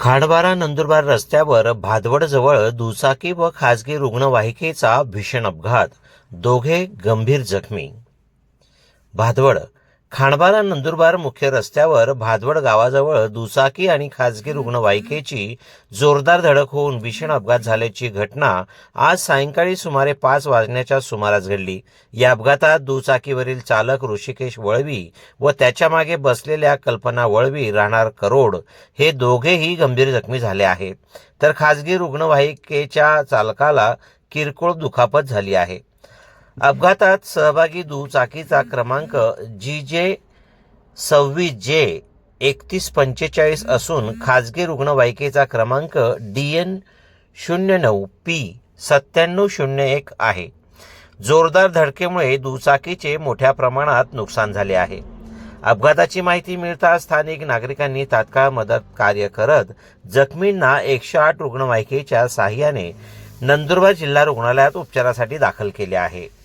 खांडबारा नंदुरबार रस्त्यावर भादवडजवळ दुचाकी व खासगी रुग्णवाहिकेचा भीषण अपघात, दोघे गंभीर जखमी. भादवड खांडबारा नंदुरबार मुख्य रस्त्यावर भादवड गावाजवळ दुचाकी आणि खासगी रुग्णवाहिकेची जोरदार धडक होऊन भीषण अपघात झाल्याची घटना आज सायंकाळी सुमारे 5 वाजण्याच्या सुमारास घडली. या अपघातात दुचाकीवरील चालक ऋषिकेश वळवी व त्याच्या मागे बसलेल्या कल्पना वळवी राहणार करोड हे दोघेही गंभीर जखमी झाले आहेत, तर खासगी रुग्णवाहिकेच्या चालकाला किरकोळ दुखापत झाली आहे. अपघातात सहभागी दुचाकीचा क्रमांक GJ26J3145 असून खासगी रुग्णवाहिकेचा क्रमांक DN09P9701 आहे. जोरदार धडकेमुळे दुचाकीचे मोठ्या प्रमाणात नुकसान झाले आहे. अपघाताची माहिती मिळताच स्थानिक नागरिकांनी तात्काळ मदत कार्य करत जखमींना 108 रुग्णवाहिकेच्या साहाय्याने नंदुरबार जिल्हा रुग्णालयात उपचारासाठी दाखल केले आहे.